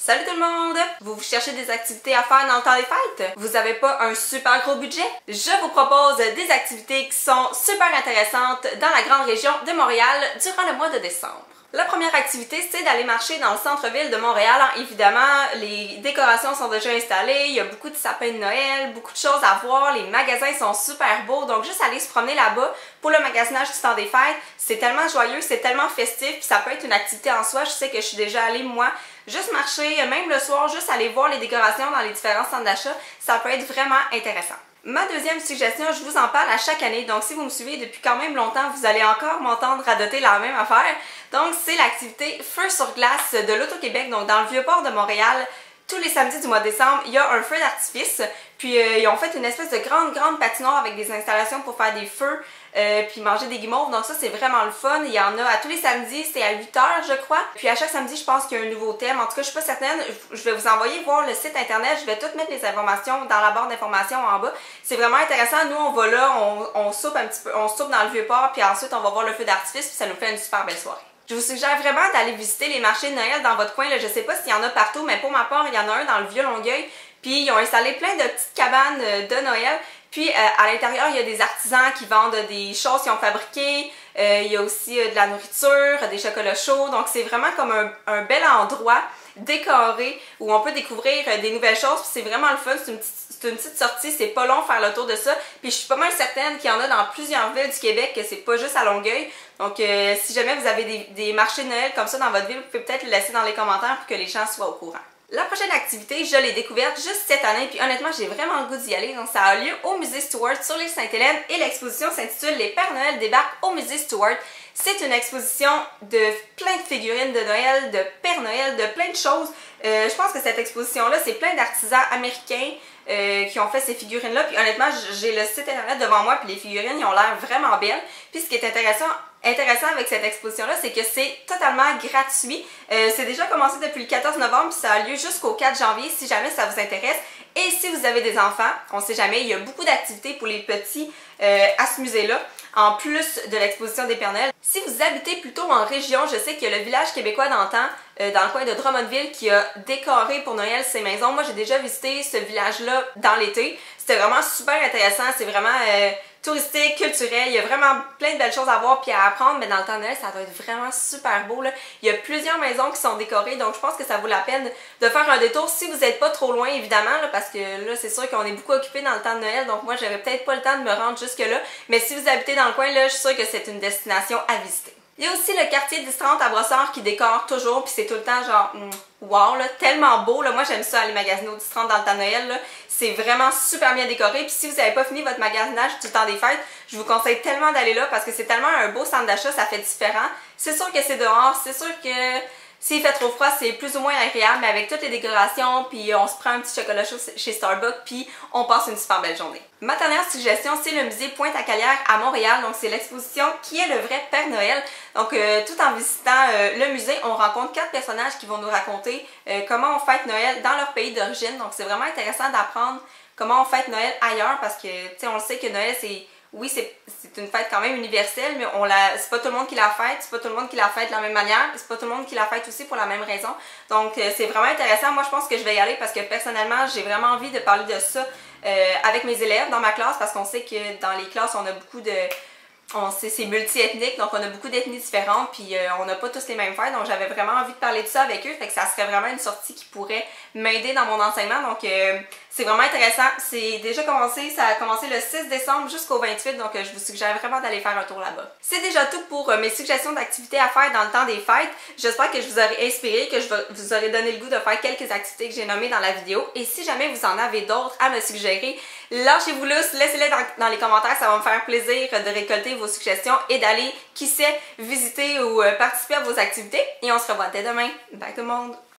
Salut tout le monde! Vous cherchez des activités à faire dans le temps des fêtes? Vous n'avez pas un super gros budget? Je vous propose des activités qui sont super intéressantes dans la grande région de Montréal durant le mois de décembre. La première activité, c'est d'aller marcher dans le centre-ville de Montréal. Évidemment, les décorations sont déjà installées, il y a beaucoup de sapins de Noël, beaucoup de choses à voir, les magasins sont super beaux, donc juste aller se promener là-bas pour le magasinage du temps des fêtes, c'est tellement joyeux, c'est tellement festif, puis ça peut être une activité en soi. Je sais que je suis déjà allée, moi, juste marcher, même le soir, juste aller voir les décorations dans les différents centres d'achat, ça peut être vraiment intéressant. Ma deuxième suggestion, je vous en parle à chaque année, donc si vous me suivez depuis quand même longtemps, vous allez encore m'entendre radoter la même affaire. Donc c'est l'activité Feu sur glace de l'Auto-Québec, donc dans le Vieux-Port de Montréal. Tous les samedis du mois de décembre, il y a un feu d'artifice, puis ils ont fait une espèce de grande patinoire avec des installations pour faire des feux, puis manger des guimauves, donc ça c'est vraiment le fun. Il y en a à tous les samedis, c'est à 8 h je crois, puis à chaque samedi je pense qu'il y a un nouveau thème. En tout cas je suis pas certaine, je vais vous envoyer voir le site internet, je vais tout mettre les informations dans la barre d'informations en bas. C'est vraiment intéressant, nous on va là, on soupe un petit peu, on soupe dans le Vieux-Port, puis ensuite on va voir le feu d'artifice, puis ça nous fait une super belle soirée. Je vous suggère vraiment d'aller visiter les marchés de Noël dans votre coin. Là, je sais pas s'il y en a partout, mais pour ma part, il y en a un dans le Vieux-Longueuil. Puis ils ont installé plein de petites cabanes de Noël. Puis à l'intérieur, il y a des artisans qui vendent des choses qu'ils ont fabriquées. Il y a aussi de la nourriture, des chocolats chauds. Donc c'est vraiment comme un bel endroit décoré où on peut découvrir des nouvelles choses. Puis c'est vraiment le fun, c'est une petite sortie, c'est pas long faire le tour de ça. Puis je suis pas mal certaine qu'il y en a dans plusieurs villes du Québec, que c'est pas juste à Longueuil. Donc si jamais vous avez des marchés de Noël comme ça dans votre ville, vous pouvez peut-être le laisser dans les commentaires pour que les gens soient au courant. La prochaine activité, je l'ai découverte juste cette année, puis honnêtement, j'ai vraiment le goût d'y aller. Donc ça a lieu au musée Stuart sur l'île Sainte-Hélène et l'exposition s'intitule Les Pères Noël débarquent au musée Stuart. C'est une exposition de plein de figurines de Noël, de Père Noël, de plein de choses. Je pense que cette exposition-là, c'est plein d'artisans américains qui ont fait ces figurines-là. Puis honnêtement, j'ai le site internet devant moi, puis les figurines, ils ont l'air vraiment belles. Puis ce qui est intéressant avec cette exposition-là, c'est que c'est totalement gratuit. C'est déjà commencé depuis le 14 novembre, puis ça a lieu jusqu'au 4 janvier, si jamais ça vous intéresse. Et si vous avez des enfants, on ne sait jamais, il y a beaucoup d'activités pour les petits à ce musée-là, en plus de l'exposition des Pères Noël. Si vous habitez plutôt en région, je sais qu'il y a le village québécois d'antan, dans le coin de Drummondville, qui a décoré pour Noël ses maisons. Moi, j'ai déjà visité ce village-là dans l'été. C'était vraiment super intéressant, c'est vraiment touristique, culturel, il y a vraiment plein de belles choses à voir puis à apprendre, mais dans le temps de Noël, ça doit être vraiment super beau, là. Il y a plusieurs maisons qui sont décorées, donc je pense que ça vaut la peine de faire un détour si vous n'êtes pas trop loin, évidemment, là, parce que là, c'est sûr qu'on est beaucoup occupé dans le temps de Noël, donc moi, j'aurais peut-être pas le temps de me rendre jusque-là, mais si vous habitez dans le coin, là, je suis sûre que c'est une destination à visiter. Il y a aussi le quartier 10-30 à Brossard qui décore toujours, puis c'est tout le temps genre wow, là, tellement beau, là. Moi j'aime ça aller magasiner au 10-30 dans le temps de Noël, là. C'est vraiment super bien décoré, puis si vous n'avez pas fini votre magasinage du temps des fêtes, je vous conseille tellement d'aller là parce que c'est tellement un beau centre d'achat, ça fait différent. C'est sûr que c'est dehors, c'est sûr que s'il fait trop froid, c'est plus ou moins agréable, mais avec toutes les décorations, puis on se prend un petit chocolat chaud chez Starbucks, puis on passe une super belle journée. Ma dernière suggestion, c'est le musée Pointe-à-Calière à Montréal. Donc c'est l'exposition Qui est le vrai Père Noël. Donc tout en visitant le musée, on rencontre 4 personnages qui vont nous raconter comment on fête Noël dans leur pays d'origine. Donc c'est vraiment intéressant d'apprendre comment on fête Noël ailleurs, parce que tu sais, on le sait que Noël c'est... Oui, c'est une fête quand même universelle, mais c'est pas tout le monde qui la fête, c'est pas tout le monde qui la fête de la même manière, c'est pas tout le monde qui la fête aussi pour la même raison. Donc c'est vraiment intéressant. Moi je pense que je vais y aller parce que personnellement j'ai vraiment envie de parler de ça avec mes élèves dans ma classe, parce qu'on sait que dans les classes on a beaucoup de... C'est multi-ethnique, donc on a beaucoup d'ethnies différentes, puis on n'a pas tous les mêmes fêtes, donc j'avais vraiment envie de parler de ça avec eux, fait que ça serait vraiment une sortie qui pourrait m'aider dans mon enseignement, donc c'est vraiment intéressant. C'est déjà commencé, ça a commencé le 6 décembre jusqu'au 28, donc je vous suggère vraiment d'aller faire un tour là-bas. C'est déjà tout pour mes suggestions d'activités à faire dans le temps des fêtes. J'espère que je vous aurai inspiré, que je vous aurai donné le goût de faire quelques activités que j'ai nommées dans la vidéo, et si jamais vous en avez d'autres à me suggérer, lâchez-vous lousse, laissez-les dans les commentaires, ça va me faire plaisir de récolter vos suggestions et d'aller, qui sait, visiter ou participer à vos activités. Et on se revoit dès demain. Bye tout le monde!